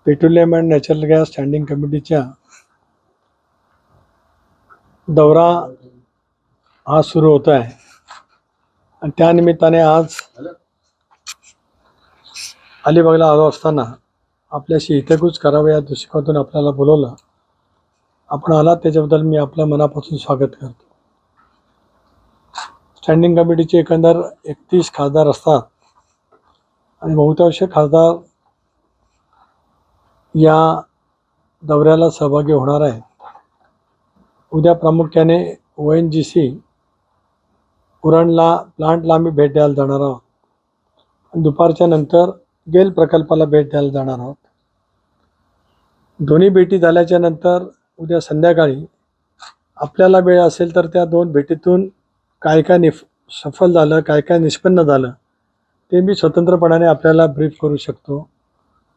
Petroleum and natural gas standing कमिटीचा दौरा आज सुरू होत आहे आणि त्यानिमित्ताने आज अलिबागला आलो असताना आपल्याशी हितगुज करावे या दृष्टिकोनातून आपल्याला बोलवलं. आपण आलात त्याच्याबद्दल मी आपल्या मनापासून स्वागत करतो. स्टँडिंग कमिटीचे एकंदर 31 खासदार असतात आणि बहुतांश खासदार या दौऱ्याला सहभागी होणार आहेत. उद्या प्रामुख्याने ONGC उरणला प्लांटला आम्ही भेट द्यायला जाणार आहोत. दुपारच्या नंतर गेल प्रकल्पाला भेट द्यायला जाणार आहोत. दोन्ही भेटी झाल्याच्या नंतर उद्या संध्याकाळी आपल्याला वेळ असेल तर त्या दोन भेटीतून काय काय सफल झालं, काय काय निष्पन्न झालं ते मी स्वतंत्रपणाने आपल्याला ब्रीफ करू शकतो,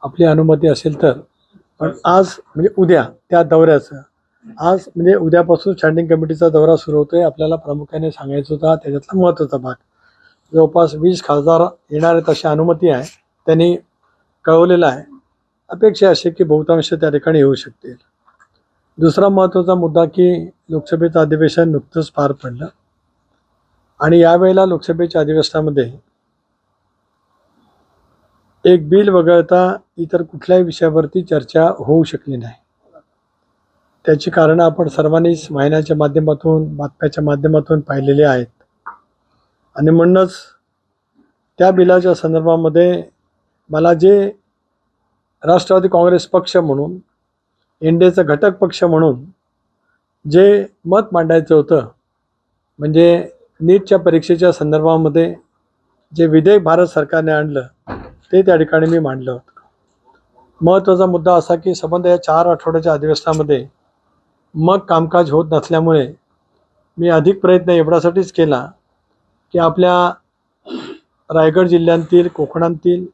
आपली अनुमती असेल तर. पण आज म्हणजे उद्या त्या दौऱ्याचं आज म्हणजे उद्यापासून स्टँडिंग कमिटीचा दौरा सुरू होतोय. आपल्याला प्रामुख्याने सांगायचं होता त्याच्यातला महत्त्वाचा भाग. जवळपास 20 खासदार येणार आहेत अशी अनुमती आहे, त्यांनी कळवलेलं आहे. अपेक्षा अशी की बहुतांश त्या ठिकाणी येऊ शकतील. दुसरा महत्त्वाचा मुद्दा की लोकसभेचं अधिवेशन नुकतंच पार पडलं आणि यावेळेला लोकसभेच्या अधिवेशनामध्ये एक बिल वगळता इतर कुठल्याही विषयावरती चर्चा होऊ शकली नाही. त्याची कारणं आपण सर्वांनीच महिन्याच्या माध्यमातून बातम्याच्या माध्यमातून पाहिलेली आहेत आणि म्हणूनच त्या बिलाच्या संदर्भामध्ये मला जे राष्ट्रवादी काँग्रेस पक्ष म्हणून इंडियाचा घटक पक्ष म्हणून जे मत मांडायचं होतं, म्हणजे नीटच्या परीक्षेच्या संदर्भामध्ये जे विधेयक भारत सरकारने आणलं ते त्या ठिकाणी मी मांडलं होतं. महत्त्वाचा मुद्दा असा की संबंध या 4 आठवड्याच्या अधिवेशनामध्ये मग कामकाज होत नसल्यामुळे मी अधिक प्रयत्न एवढ्यासाठीच केला की आपल्या रायगड जिल्ह्यातील, कोकणातील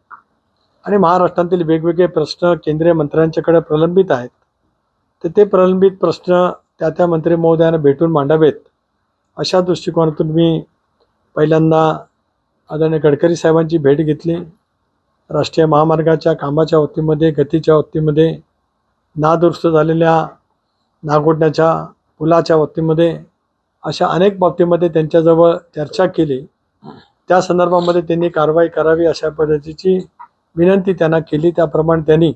आणि महाराष्ट्रातील वेगवेगळे प्रश्न केंद्रीय मंत्र्यांच्याकडे प्रलंबित आहेत, तर ते प्रलंबित प्रश्न त्या मंत्री महोदयांना भेटून मांडावेत अशा दृष्टिकोनातून मी पहिल्यांदा आदरणीय गडकरी साहेबांची भेट घेतली. राष्ट्रीय महामार्गाच्या कामाच्या बाबतीमध्ये, गतीच्या बाबतीमध्ये, नादुरुस्त झालेल्या नागोठण्याच्या पुलाच्या बाबतीमध्ये, अशा अनेक बाबतीमध्ये त्यांच्याजवळ चर्चा केली. त्या संदर्भामध्ये त्यांनी कारवाई करावी अशा पद्धतीची विनंती त्यांना केली. त्याप्रमाणे त्यांनी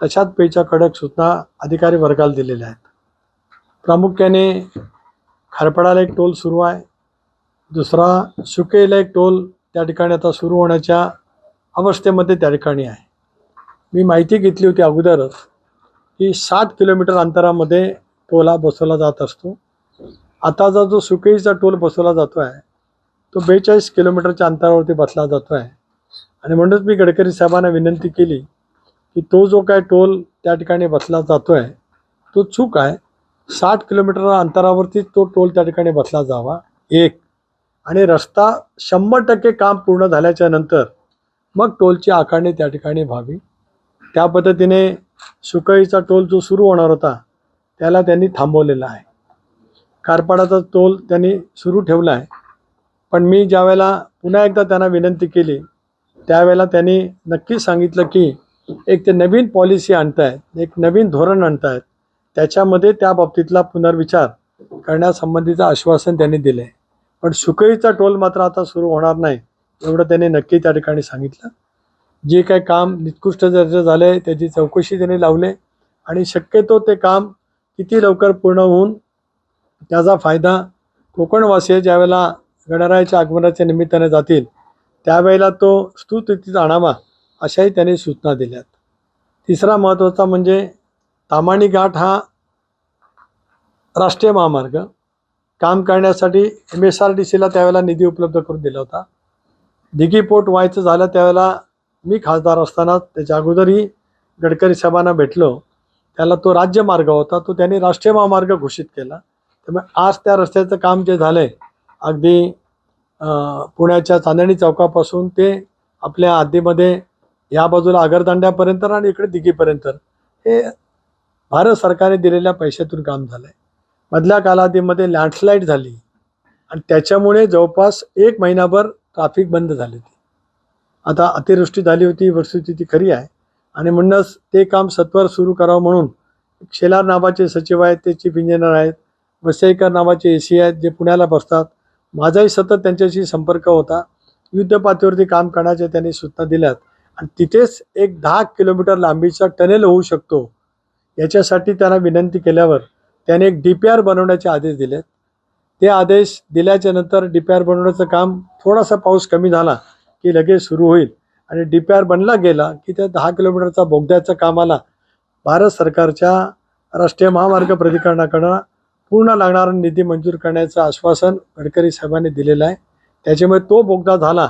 तशाच पेच्या कडक सूचना अधिकारी वर्गाला दिलेल्या आहेत. प्रामुख्याने खारपडाला एक टोल सुरू आहे, दुसरा सुकेला एक टोल त्या ठिकाणी आता सुरू होण्याच्या अवस्थेमध्ये त्या ठिकाणी आहे. मी माहिती घेतली होती अगोदरच की 7 किलोमीटर अंतरामध्ये टोल बसवला जात असतो. आताचा जो सुकेईचा टोल बसवला जातो आहे तो 42 किलोमीटरच्या अंतरावरती बसला जातो आहे आणि म्हणूनच मी गडकरी साहेबांना विनंती केली की तो जो काय टोल त्या ठिकाणी बसला जातो आहे तो चूक आहे. 60 किलोमीटर अंतरावरती तो टोल त्या ठिकाणी बसला जावा एक, आणि रस्ता 100% काम पूर्ण झाल्याच्या नंतर मग टोलची आकारणी त्या ठिकाणी व्हावी. त्या पद्धतीने सुकळीचा टोल जो सुरू होणार होता त्याला त्यांनी थांबवलेला आहे. कारपाडाचा टोल त्यांनी सुरू ठेवला आहे, पण मी ज्यावेळेला पुन्हा एकदा त्यांना विनंती केली त्यावेळेला त्यांनी नक्कीच सांगितलं की एक ते नवीन पॉलिसी आणतायत, एक नवीन धोरण आणतायत, त्याच्यामध्ये त्या बाबतीतला पुनर्विचार करण्यासंबंधीचं आश्वासन त्यांनी दिलं आहे. पण सुकळीचा टोल मात्र आता सुरू होणार नाही एवढं त्यांनी नक्की त्या ठिकाणी सांगितलं. जे काही काम निकृष्ट दर्जा झालं आहे त्याची चौकशी त्यांनी लावले आणि शक्यतो ते काम किती लवकर पूर्ण होऊन त्याचा फायदा कोकणवासीय ज्यावेळेला गणरायाच्या आगमनाच्या निमित्ताने जातील त्यावेळेला तो स्तुस्थितीत आणावा अशाही त्यांनी सूचना दिल्यात. तिसरा महत्त्वाचा म्हणजे ताम्हाणी घाट हा राष्ट्रीय महामार्ग काम करण्यासाठी MSRDCला त्यावेळेला निधी उपलब्ध करून दिला होता. दिघी पोर्ट व्हायचं झालं त्यावेळेला मी खासदार असताना त्याच्या अगोदरही गडकरी साहेबांना भेटलो, त्याला तो राज्यमार्ग होता तो त्यांनी राष्ट्रीय महामार्ग घोषित केला. त्यामुळे आज त्या रस्त्याचं काम जे झालं आहे अगदी पुण्याच्या चांदणी चौकापासून ते आपल्या हद्दीमध्ये या बाजूला आगरदांड्यापर्यंत आणि इकडे दिघीपर्यंत हे भारत सरकारने दिलेल्या पैशातून काम झालं आहे. मधल्या कालावधीमध्ये लँडस्लाईड झाली आणि त्याच्यामुळे जवळपास 1 महिनाभर ट्रॅफिक बंद झाली होती. आता अतिवृष्टी झाली होती, वस्तुस्थिती खरी आहे, आणि म्हणूनच ते काम सत्वर सुरू करावं म्हणून शेलार नावाचे सचिव आहेत, ते चीफ इंजिनियर आहेत, वसईकर नावाचे एसी आहेत जे पुण्याला बसतात. माझाही सतत त्यांच्याशी संपर्क होता. युद्ध पातळीवरती काम करण्याचे त्यांनी सूचना दिल्यात आणि तिथेच एक 10 किलोमीटर लांबीचा टनेल होऊ शकतो याच्यासाठी त्यांना विनंती केल्यावर त्याने एक DPR बनवण्याचे आदेश दिलेत. ते आदेश दिल्याच्या नंतर DPR बनवण्याचं काम थोडासा पाऊस कमी झाला की लगेच सुरू होईल आणि DPR बनला गेला की त्या 10 किलोमीटरचा बोगद्याच्या कामाला भारत सरकारच्या राष्ट्रीय महामार्ग प्राधिकरणाकडं पूर्ण लागणारा निधी मंजूर करण्याचं आश्वासन गडकरी साहेबांनी दिलेलं आहे. त्याच्यामुळे तो बोगदा झाला,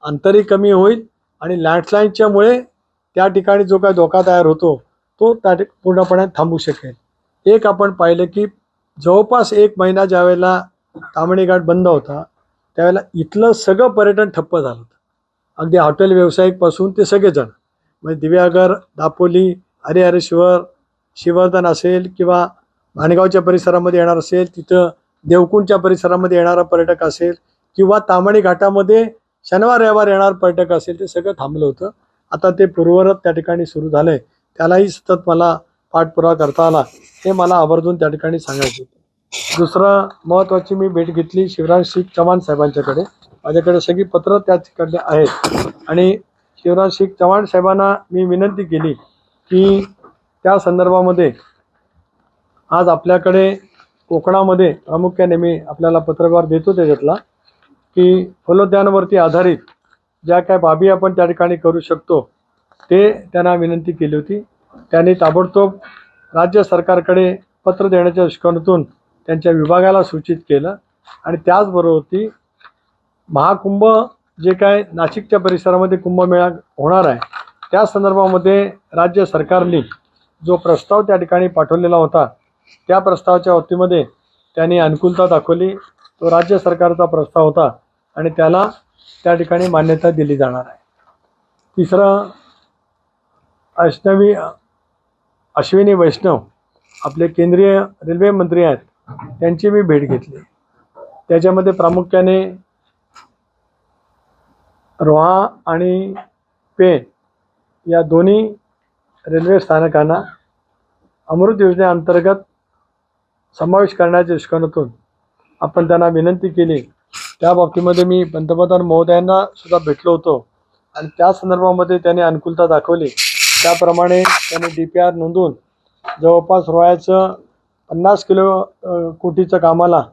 अंतरही कमी होईल आणि लँडस्लाईडच्यामुळे त्या ठिकाणी जो काय धोका तयार होतो तो पूर्णपणे थांबू शकेल. एक आपण पाहिलं की जवळपास 1 महिना ज्यावेळेला ताम्हिणी घाट बंद होता त्यावेळेला इथलं सगळं पर्यटन ठप्प झालं होतं. अगदी हॉटेल व्यावसायिकपासून ते सगळेजण म्हणजे दिव्यागर, दापोली, हरिहरेश्वर, श्रीवर्धन असेल किंवा माणगावच्या परिसरामध्ये येणार असेल, तिथं देवकुंडच्या परिसरामध्ये येणारा पर्यटक असेल किंवा ताम्हिणी घाटामध्ये शनिवार रविवार येणार पर्यटक असेल, ते सगळं थांबलं होतं. आता ते पूर्ववत त्या ठिकाणी सुरू झालं आहे. त्यालाही सतत मला पाठपुरावा करता आला, हे मला आवर्जून त्या ठिकाणी सांगायचं होतं. दुसरं महत्त्वाची मी भेट घेतली शिवराजसिंग चव्हाण साहेबांच्याकडे. माझ्याकडे सगळी पत्र त्याच्याकडे आहेत आणि शिवराजसिंग चव्हाण साहेबांना मी विनंती केली की त्या संदर्भामध्ये आज आपल्याकडे कोकणामध्ये प्रामुख्याने मी आपल्याला पत्रव्यवहार देतो त्याच्यातला की फलोद्यानावरती आधारित ज्या काय बाबी आपण त्या ठिकाणी करू शकतो ते त्यांना विनंती केली होती. त्यांनी ताबडतोब राज्य सरकारकडे पत्र देण्याच्या दृष्टिकोनातून त्यांच्या विभागाला सूचित केलं आणि त्याचबरोबर महाकुंभ जे काय नाशिकच्या परिसरामध्ये कुंभमेळा होणार आहे त्या संदर्भामध्ये राज्य सरकारने जो प्रस्ताव त्या ठिकाणी पाठवलेला होता त्या प्रस्तावाच्या बाबतीमध्ये त्यांनी अनुकूलता दाखवली. तो राज्य सरकारचा प्रस्ताव होता आणि त्याला त्या ठिकाणी मान्यता दिली जाणार आहे. तिसरं, अश्विनी वैष्णव आपले केंद्रीय रेल्वे मंत्री आहेत, त्यांची मी भेट घेतली. त्याच्यामध्ये प्रामुख्याने रोहा आणि पेण या दोन्ही रेल्वे स्थानकांना अमृत योजनेअंतर्गत समावेश करण्याच्या दृष्टिकोनातून आपण त्यांना विनंती केली. त्या बाबतीमध्ये मी पंतप्रधान महोदयांना सुद्धा भेटलो होतो आणि त्या संदर्भामध्ये त्यांनी अनुकूलता दाखवली. त्याप्रमाणे त्यांनी DPR नोंदवून जवळपास रोह्याचं 50 कोटीचं कामाला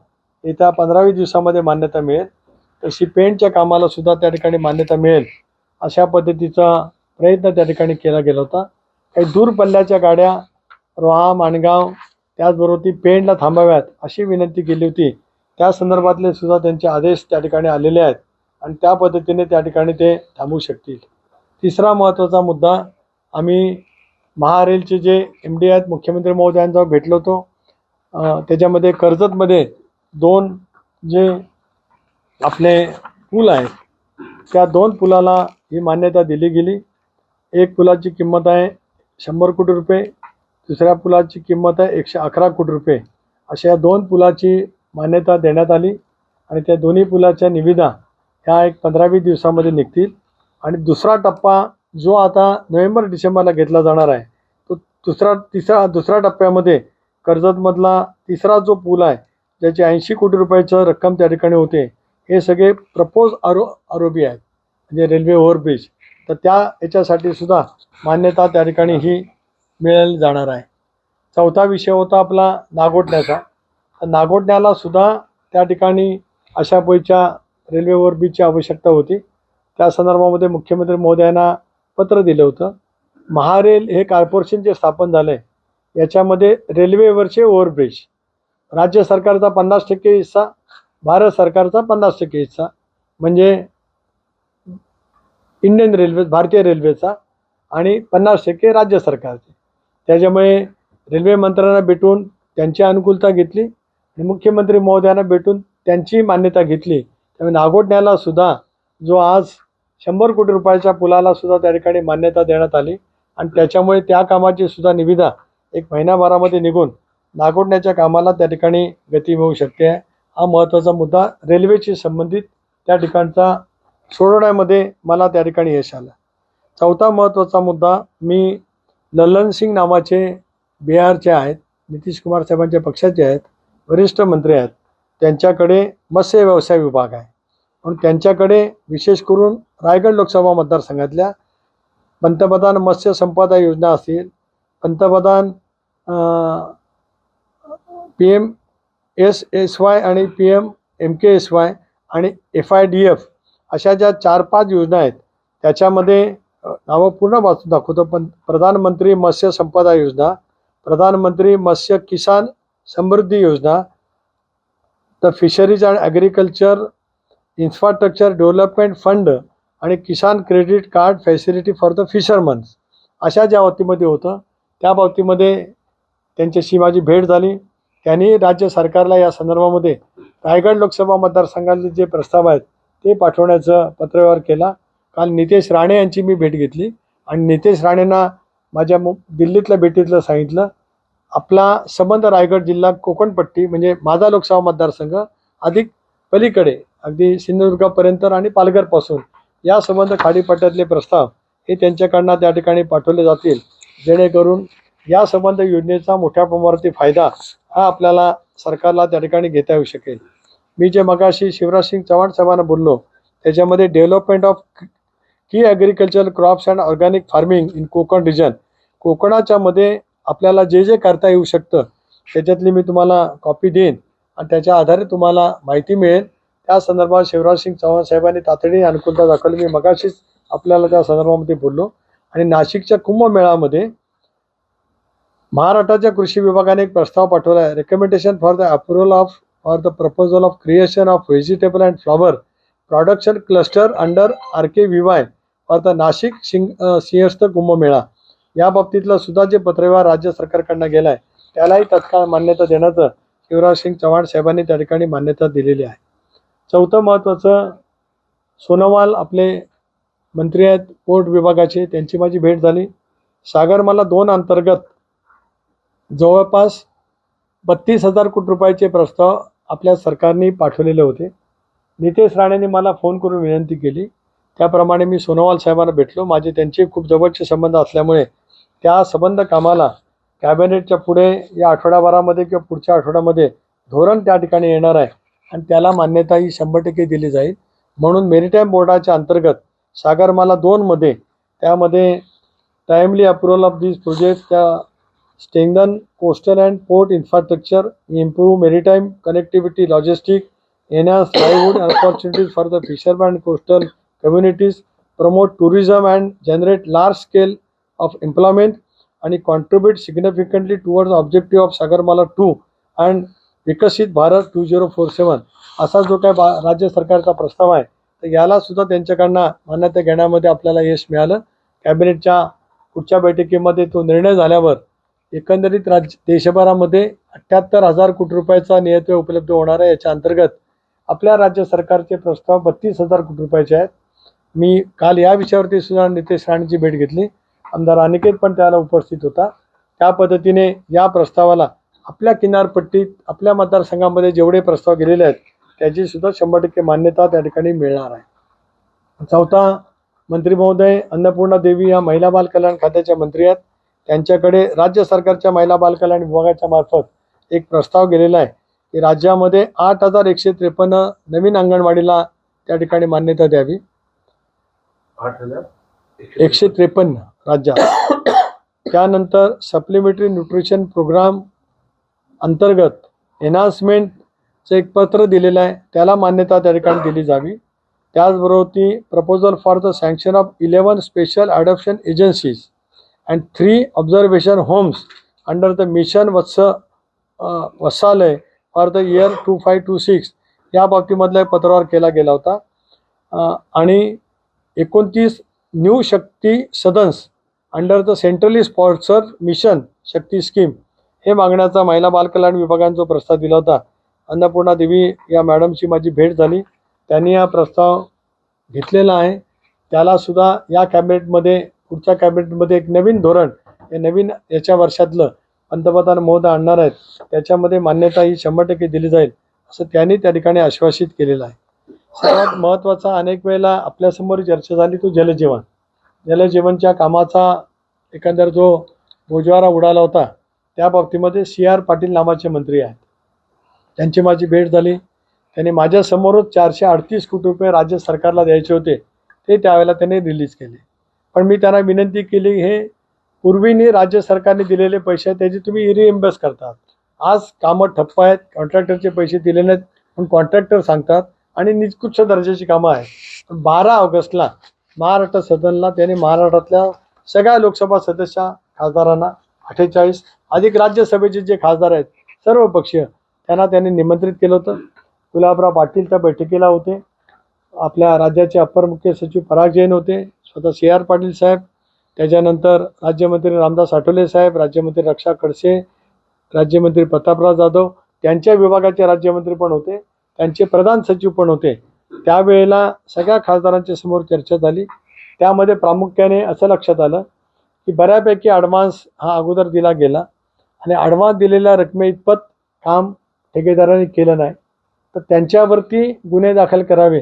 येत्या 15-20 दिवसामध्ये मान्यता मिळेल. तशी पेणच्या कामाला सुद्धा त्या ठिकाणी मान्यता मिळेल अशा पद्धतीचा प्रयत्न त्या ठिकाणी केला गेला होता. काही दूर पल्ल्याच्या गाड्या रोहा, माणगाव त्याचबरोबर ती पेणला थांबाव्यात अशी विनंती केली होती. त्या संदर्भातले सुद्धा त्यांचे आदेश त्या ठिकाणी आलेले आहेत आणि त्या पद्धतीने त्या ठिकाणी ते थांबू शकतील. तिसरा महत्त्वाचा मुद्दा, आम्ही महारेलचे जे MD आहेत मुख्यमंत्री महोदयांचा भेटलो होतो. त्याच्यामध्ये कर्जतमध्ये 2 जे आपले पूल आहेत त्या 2 पुलाला ही मान्यता दिली गेली. एक पुलाची किंमत आहे 100 कोटी रुपये, दुसऱ्या पुलाची किंमत आहे 111 कोटी रुपये. अशा 2 पुलाची मान्यता देण्यात आली आणि त्या दोन्ही पुलाच्या निविदा ह्या एक 15-20 दिवसामध्ये निघतील. आणि दुसरा टप्पा जो आता नोव्हेंबर-डिसेंबरला घेतला जाणार आहे तो दुसऱ्या टप्प्यामध्ये कर्जतमधला तिसरा जो पूल आहे ज्याची 80 कोटी रुपयाचं रक्कम त्या ठिकाणी होते, हे सगळे प्रपोज आरोपी आहेत म्हणजे रेल्वे ओव्हरब्रिज. तर त्या याच्यासाठी सुद्धा मान्यता त्या ठिकाणी ही मिळाली जाणार आहे. चौथा विषय होता आपला नागोठण्याचा. तर नागोठण्याला सुद्धा त्या ठिकाणी अशा पैच्या रेल्वे ओव्हरब्रिजची आवश्यकता होती. त्या संदर्भामध्ये मुख्यमंत्री महोदयांना पत्र दिलं होतं. महारेल हे कॉर्पोरेशन जे स्थापन झालं आहे याच्यामध्ये रेल्वेवरचे ओव्हरब्रिज राज्य सरकारचा 50% हिस्सा, भारत सरकारचा 50% हिस्सा म्हणजे इंडियन रेल्वे भारतीय रेल्वेचा आणि 50% राज्य सरकारचे. त्याच्यामुळे रेल्वे मंत्र्यांना भेटून त्यांची अनुकूलता घेतली आणि मुख्यमंत्री महोदयांना भेटून त्यांची मान्यता घेतली. त्यामुळे नागोठण्याला सुद्धा जो आज 100 कोटी रुपयाच्या पुलाला सुद्धा त्या ठिकाणी मान्यता देण्यात आली आणि त्याच्यामुळे त्या कामाची सुद्धा निविदा एक महिनाभरामध्ये निघून नागोठण्याच्या कामाला त्या ठिकाणी गती मिळू शकते. हा महत्त्वाचा मुद्दा रेल्वेशी संबंधित त्या ठिकाणचा सोडवण्यामध्ये मला त्या ठिकाणी यश आलं. चौथा महत्त्वाचा मुद्दा, मी ललन सिंग नावाचे बिहारचे आहेत, नितीश कुमार साहेबांच्या पक्षाचे आहेत, वरिष्ठ मंत्री आहेत. त्यांच्याकडे मत्स्य व्यवसाय विभाग आहे. म्हणून त्यांच्याकडे विशेष करून रायगड लोकसभा मतदारसंघातल्या पंतप्रधान मत्स्य संपदा योजना असतील, पंतप्रधान PMSSY आणि PMMKSY आणि FIDF अशा ज्या 4-5 योजना आहेत, त्याच्यामध्ये नावं पूर्ण वाचून दाखवतो. पण प्रधानमंत्री मत्स्य संपदा योजना, प्रधानमंत्री मत्स्य किसान समृद्धी योजना, the fisheries and agriculture infrastructure development fund आणि Kisan credit card facility for the fishermans, अशा ज्या बाबतीमध्ये होतं त्या बाबतीमध्ये त्यांच्याशी माझी भेट झाली. त्यांनी राज्य सरकारला या संदर्भामध्ये रायगड लोकसभा मतदारसंघातले जे प्रस्ताव आहेत ते पाठवण्याचं पत्रव्यवहार केला. काल नितेश राणे यांची मी भेट घेतली आणि नितेश राणेंना माझ्या दिल्लीतल्या भेटीतलं सांगितलं, आपला संबंध रायगड जिल्हा कोकणपट्टी म्हणजे माझा लोकसभा मतदारसंघ अधिक पलीकडे अगदी सिंधुदुर्गापर्यंत आणि पालघरपासून या संबंध खाडीपट्ट्यातले प्रस्ताव हे त्यांच्याकडनं त्या ठिकाणी पाठवले जातील, जेणेकरून या संबंध योजनेचा मोठ्या प्रमाणावरती फायदा हा आपल्याला सरकारला त्या ठिकाणी घेता येऊ शकेल. मी जे मगाशी शिवराजसिंग चव्हाण साहेबांना बोललो त्याच्यामध्ये डेव्हलपमेंट ऑफ की agricultural crops and organic farming in Konkan region, कोकणाच्या मध्ये आपल्याला जे जे करता येऊ शकतं त्याच्यातली मी तुम्हाला कॉपी देईन आणि त्याच्या आधारे तुम्हाला माहिती मिळेल. त्या संदर्भात शिवराजसिंग चव्हाण साहेबांनी तातडीने अनुकूलता दाखवली. मी मगाशीच आपल्याला त्या संदर्भामध्ये बोललो. आणि नाशिकच्या कुंभमेळ्यामध्ये महाराष्ट्राच्या कृषी विभागाने एक प्रस्ताव पाठवला आहे, recommendation for the approval for the proposal of creation of vegetable and flower production cluster under RKVY for the Nashik Simhastha Kumbh Mela. या बाबतीतलं सुद्धा जे पत्रव्यवहार राज्य सरकारकडनं गेला आहे त्यालाही तत्काळ मान्यता देण्याचं शिवराजसिंग चव्हाण साहेबांनी त्या ठिकाणी मान्यता दिलेली आहे. चौथं महत्त्वाचं, सोनोवाल आपले मंत्री आहेत पोर्ट विभागाचे, त्यांची माझी भेट झाली. सागरमाला 2 अंतर्गत जवळपास 32,000 कोटी रुपयाचे प्रस्ताव आपल्या सरकारने पाठवलेले होते. नितेश राणेंनी मला फोन करून विनंती केली, त्याप्रमाणे मी सोनोवाल साहेबांना भेटलो. माझे त्यांचे खूप जवळचे संबंध असल्यामुळे त्या संबंध कामाला कॅबिनेटच्या पुढे या आठवड्याभरामध्ये किंवा पुढच्या आठवड्यामध्ये धोरण त्या ठिकाणी येणार आहे आणि त्याला मान्यता ही 100% दिली जाईल. म्हणून मेरिटाईम बोर्डाच्या अंतर्गत सागरमाला 2 मध्ये त्यामध्ये timely approval of this project, त्या strengthen coastal and port infrastructure, improve maritime connectivity logistic, enhance livelihood opportunities for the fisherman and coastal communities, promote tourism and generate large scale of employment आणि contribute significantly towards objective of Sagarmala 2 and Viksit Bharat 2047, असा जो काय राज्य सरकारचा प्रस्ताव आहे तर याला सुद्धा त्यांच्याकडनं मान्यता घेण्यामध्ये आपल्याला यश मिळालं. कॅबिनेटच्या पुढच्या बैठकीमध्ये तो निर्णय झाल्यावर एकंदरीत देशभरामध्ये 78,000 कोटी रुपयाचा नियत उपलब्ध होणार आहे. याच्या अंतर्गत आपल्या राज्य सरकारचे प्रस्ताव 32,000 कोटी रुपयाचे आहेत. मी काल या विषयावरती सुद्धा नितेश राणेंची भेट घेतली. आमदार अनिकेत पण त्याला उपस्थित होता. त्या पद्धतीने या प्रस्तावाला आपल्या किनारपट्टीत आपल्या मतदारसंघामध्ये जेवढे प्रस्ताव गेलेले आहेत त्याची सुद्धा 100% मान्यता त्या ठिकाणी मिळणार आहे. चौथा, मंत्री महोदय अन्नपूर्णा देवी या महिला बाल कल्याण खात्याच्या मंत्री आहेत. त्यांच्याकडे राज्य सरकारच्या महिला बाल कल्याण विभागाच्या मार्फत एक प्रस्ताव गेलेला आहे की राज्यामध्ये 8,153 नवीन अंगणवाडीला त्या ठिकाणी मान्यता द्यावी. 8,153 राज्यात. त्यानंतर सप्लिमेंटरी न्यूट्रिशन प्रोग्राम अंतर्गत एनहान्समेंटचं एक पत्र दिलेलं आहे, त्याला मान्यता त्या ठिकाणी दिली जावी. त्याचबरोबर ती proposal for the sanction of 11 special adoption agencies and 3 observation homes under the mission Vatsalya for the year 2526 या बाबतीमधला एक पत्रव्यवहार केला गेला होता. आणि 29 न्यू शक्ती सदन्स under the centrally sponsor mission Shakti scheme हे मागण्याचा महिला बालकल्याण विभागाने जो प्रस्ताव दिला होता, अन्नपूर्णा देवी या मॅडमची माझी भेट झाली. त्यांनी हा प्रस्ताव घेतलेला आहे. त्यालासुद्धा या कॅबिनेटमध्ये पुढच्या कॅबिनेटमध्ये एक नवीन धोरण हे नवीन याच्या वर्षातलं पंतप्रधान महोदय आणणार आहेत, त्याच्यामध्ये मान्यता ही 100% दिली जाईल असं त्यांनी त्या ठिकाणी आश्वासित केलेलं आहे. सर्वात महत्त्वाचा, अनेक वेळेला आपल्यासमोर चर्चा झाली तो जलजीवन. जलजीवनच्या कामाचा एकंदर जो बोजवारा उडाला होता त्या बाबतीमध्ये CR पाटील नावाचे मंत्री आहेत. त्यांची माझी भेट झाली. त्यांनी माझ्यासमोरच 438 कोटी रुपये राज्य सरकारला द्यायचे होते, ते त्यावेळेला त्यांनी रिलीज केले. पण मी त्यांना विनंती केली, हे पूर्वीनी राज्य सरकारने दिलेले पैसे त्याची तुम्ही रिइम्बर्स करतात. आज कामं ठप्प आहेत, कॉन्ट्रॅक्टरचे पैसे दिले नाहीत पण कॉन्ट्रॅक्टर सांगतात आणि निकृष्ट दर्जाची कामं आहेत. 12 ऑगस्टला महाराष्ट्र सदनला त्यांनी महाराष्ट्रातल्या सगळ्या लोकसभा सदस्य खासदारांना 48 अधिक राज्यसभेचे जे खासदार आहेत सर्व पक्षीय त्यांना त्यांनी निमंत्रित केलं होतं. गुलाबराव पाटील त्या बैठकीला होते. आपल्या राज्याचे अप्पर मुख्य सचिव पराग जैन होते, स्वतः CR पाटील साहेब, त्याच्यानंतर राज्यमंत्री रामदास आठवले साहेब, राज्यमंत्री रक्षा खडसे, राज्यमंत्री प्रतापराव जाधव, त्यांच्या विभागाचे राज्यमंत्री पण होते, त्यांचे प्रधान सचिव पण होते. त्यावेळेला सगळ्या खासदारांच्या समोर चर्चा झाली. त्यामध्ये प्रामुख्याने असं लक्षात आलं की बऱ्यापैकी ॲडव्हान्स हा अगोदर दिला गेला आणि ॲडव्हान्स दिलेल्या रकमेइतपत काम ठेकेदारांनी केलं नाही, तर त्यांच्यावरती गुन्हे दाखल करावे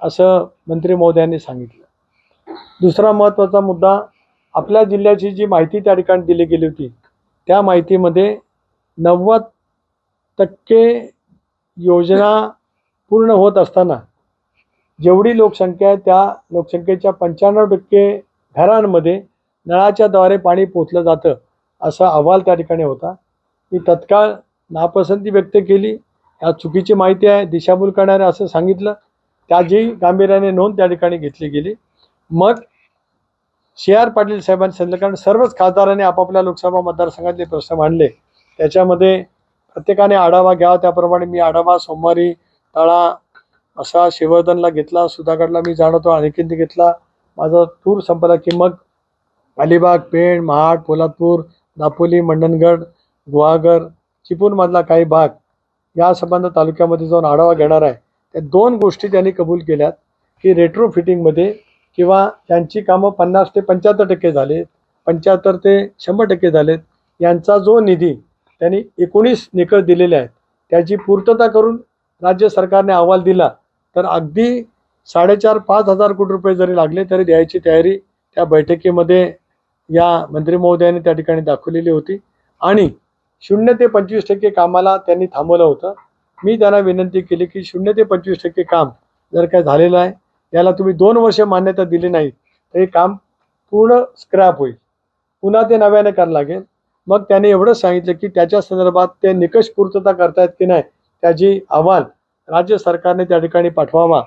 असं मंत्री महोदयांनी सांगितलं. दुसरा महत्त्वाचा मुद्दा, आपल्या जिल्ह्याची जी माहिती त्या ठिकाणी दिली गेली होती त्या माहितीमध्ये 90% योजना पूर्ण होत असताना जेवढी लोकसंख्या आहे त्या लोकसंख्येच्या 95% घरांमध्ये नळाच्या द्वारे पाणी पोचलं जातं असा अहवाल त्या ठिकाणी होता. मी तत्काळ नापसंती व्यक्त केली. या चुकीची माहिती आहे, दिशाभूल करणारे असं सांगितलं. त्याची गांभीर्याने नोंद त्या ठिकाणी घेतली गेली. मग CR पाटील साहेबांनी सांगितलं, कारण सर्वच खासदारांनी आपापल्या लोकसभा मतदारसंघातले प्रश्न मांडले, त्याच्यामध्ये प्रत्येकाने आढावा घ्यावा. त्याप्रमाणे मी आढावा सोमवारी तळा असा शिवर्धनला घेतला, सुधागडला मी जाणवतो आणखीन घेतला. माझा टूर संपला की मग अलिबाग, पेण, महाड, पोलादपूर, दापोली, मंडणगड, गुहागर, चिपळूणमधला काही भाग या संबंध तालुक्यामध्ये जाऊन आढावा घेणार आहे. त्या 2 गोष्टी त्यांनी कबूल केल्यात की रेट्रो फिटिंगमध्ये किंवा त्यांची कामं 50 ते 75% झालेत, 75 ते 100% झालेत, यांचा जो निधी त्यांनी 19 निकष दिलेले आहेत त्याची पूर्तता करून राज्य सरकारने अहवाल दिला तर अगदी 4,500-5,000 हजार कोटी रुपये जरी लागले तरी द्यायची तयारी त्या बैठकीमध्ये या मंत्री महोदयांनी त्या ठिकाणी दाखवलेली होती. आणि 0 ते 25% कामाला त्यांनी थांबवलं होतं. मी त्यांना विनंती केली की 0 ते 25% काम जर काय झालेलं आहे, याला तुम्ही 2 वर्ष मान्यता दिली नाही तर हे काम पूर्ण स्क्रॅप होईल, पुन्हा ते नव्याने करावं लागेल. मग त्यांनी एवढंच सांगितलं की त्याच्या संदर्भात ते निकष पूर्तता करतायत की नाही त्याची अहवाल राज्य सरकारने त्या ठिकाणी पाठवावा.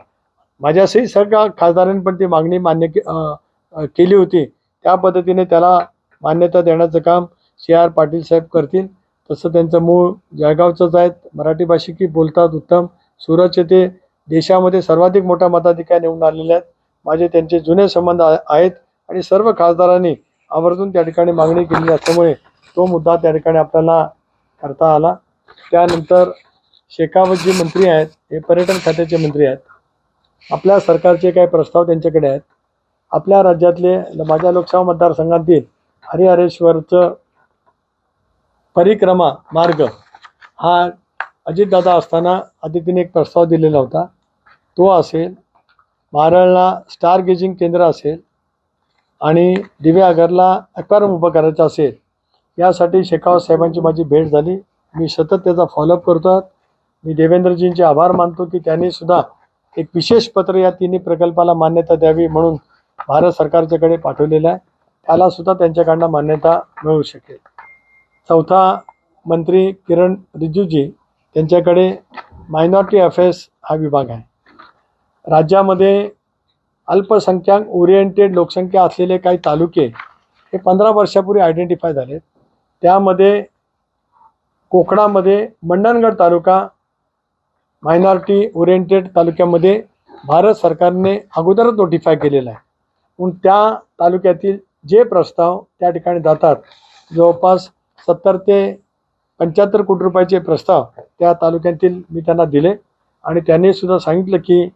माझ्यासही सगळ्या खासदारांनी पण ती मागणी केली होती. त्या पद्धतीने त्याला मान्यता देण्याचं काम CR पाटील साहेब करतील. तसं त्यांचं मूळ जळगावचंच आहेत, मराठी भाषिकी बोलतात उत्तम, सुरतचे ते देशामध्ये सर्वाधिक मोठा मताधिकार निवडून आलेले आहेत. माझे त्यांचे जुने संबंध आहेत आणि सर्व खासदारांनी आवर्जून त्या ठिकाणी मागणी केली असल्यामुळे तो मुद्दा त्या ठिकाणी आपल्याला करता आला. त्यानंतर शेखावत जी मंत्री आहेत हे पर्यटन खात्याचे मंत्री आहेत. आपल्या सरकारचे काही प्रस्ताव त्यांच्याकडे आहेत. आपल्या राज्यातले माझ्या लोकसभा मतदारसंघातील हरिहरेश्वरचं परिक्रमा मार्ग हा अजितदादा असताना आदितीने एक प्रस्ताव दिलेला होता, तो असेल. मारळला स्टार गेजिंग केंद्र असेल आणि दिव्यागरला ॲक्वारियम उभं करायचं असेल. यासाठी शेखावत साहेबांची माझी भेट झाली. मी सतत त्याचा फॉलोअप करतो. मी देवेंद्रजींचे आभार मानतो की त्यांनी सुद्धा एक विशेष पत्र या तिन्ही प्रकल्पाला मान्यता द्यावी म्हणून भारत सरकारच्याकडे पाठवलेलं आहे. त्याला सुद्धा त्यांच्याकडनं मान्यता मिळू शकेल. चौथा मंत्री किरण रिजिजूजी त्यांच्याकडे मायनॉरिटी अफेअर्स हा विभाग आहे. राज्यामध्ये अल्पसंख्याक ओरिएंटेड लोकसंख्या असलेले काही तालुके हे 15 वर्षापूर्वी आयडेंटिफाय झाले. त्यामध्ये कोकणामध्ये मंडणगड तालुका मायनॉरिटी ओरिएंटेड तालुक्यामध्ये भारत सरकारने अगोदरच नोटिफाय केलेला आहे. म्हणून त्या तालुक्यातील जे प्रस्ताव त्या ठिकाणी जातात, जवळपास 70 ते 75 कोटी रुपयाचे प्रस्ताव त्या तालुक्यातील मी त्यांना दिले आणि त्यांनी सुद्धा सांगितलं की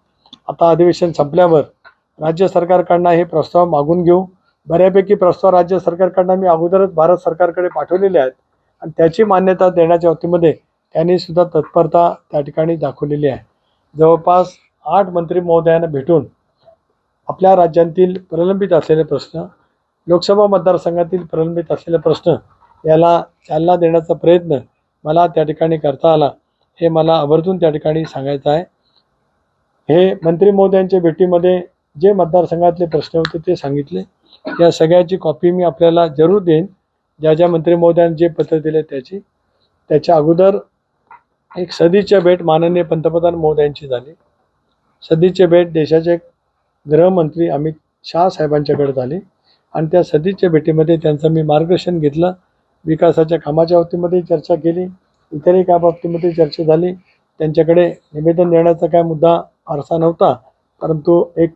आता अधिवेशन संपल्यावर राज्य सरकारकडनं हे प्रस्ताव मागून घेऊ. बऱ्यापैकी प्रस्ताव राज्य सरकारकडनं मी अगोदरच भारत सरकारकडे पाठवलेले आहेत आणि त्याची मान्यता देण्याच्या बाबतीमध्ये त्यांनी सुद्धा तत्परता त्या ठिकाणी दाखवलेली आहे. जवळपास 8 मंत्री महोदयांना भेटून आपल्या राज्यातील प्रलंबित असलेले प्रश्न, लोकसभा मतदारसंघातील प्रलंबित असलेले प्रश्न याला चालना देण्याचा प्रयत्न मला त्या ठिकाणी करता आला, हे मला आवर्जून त्या ठिकाणी सांगायचं आहे. हे मंत्री महोदयांच्या भेटीमध्ये जे मतदारसंघातले प्रश्न होते ते सांगितले. या सगळ्याची कॉपी मी आपल्याला जरूर देईन. ज्या ज्या मंत्री महोदयांनी जे पत्र दिले त्याच्या अगोदर एक सदिच्छा भेट माननीय पंतप्रधान महोदयांची झाली. सदिच्छा भेट देशाचे गृहमंत्री अमित शाह साहेबांच्याकडे झाली आणि त्या सदिच्छा भेटीमध्ये त्यांचं मी मार्गदर्शन घेतलं. विकासाच्या कामाच्या बाबतीमध्ये चर्चा केली, इतरही काय बाबतीमध्ये चर्चा झाली. त्यांच्याकडे निवेदन देण्याचा काय मुद्दा फारसा नव्हता, परंतु एक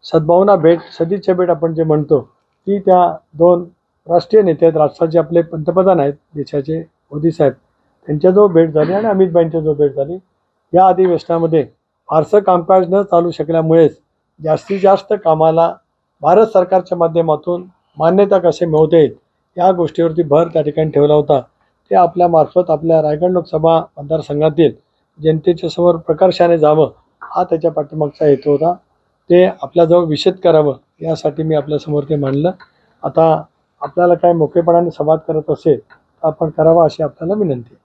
सद्भावना भेट, सदिच्छा भेट आपण जे म्हणतो, ती त्या दोन राष्ट्रीय नेते आहेत, राष्ट्राचे आपले पंतप्रधान आहेत देशाचे मोदी साहेब, त्यांच्याजवळ भेट झाली आणि अमितभाईंच्याजवळ भेट झाली. या अधिवेशनामध्ये फारसं कामकाज न चालू शकल्यामुळेच जास्तीत जास्त कामाला भारत सरकारच्या माध्यमातून मान्यता कसे मिळवता येईल या गोष्टीवरती भर त्या ठिकाणी ठेवला होता. ते आपल्यामार्फत आपल्या रायगड लोकसभा मतदारसंघातील जनतेच्या समोर प्रकर्षाने जावं, हा त्याच्या पाठीमागचा हेतू होता. ते आपल्याजवळ विशद करावं यासाठी मी आपल्यासमोर ते मांडलं. आता आपल्याला काय मोकळेपणाने संवाद करत असेल तर आपण करावा अशी आपल्याला विनंती आहे.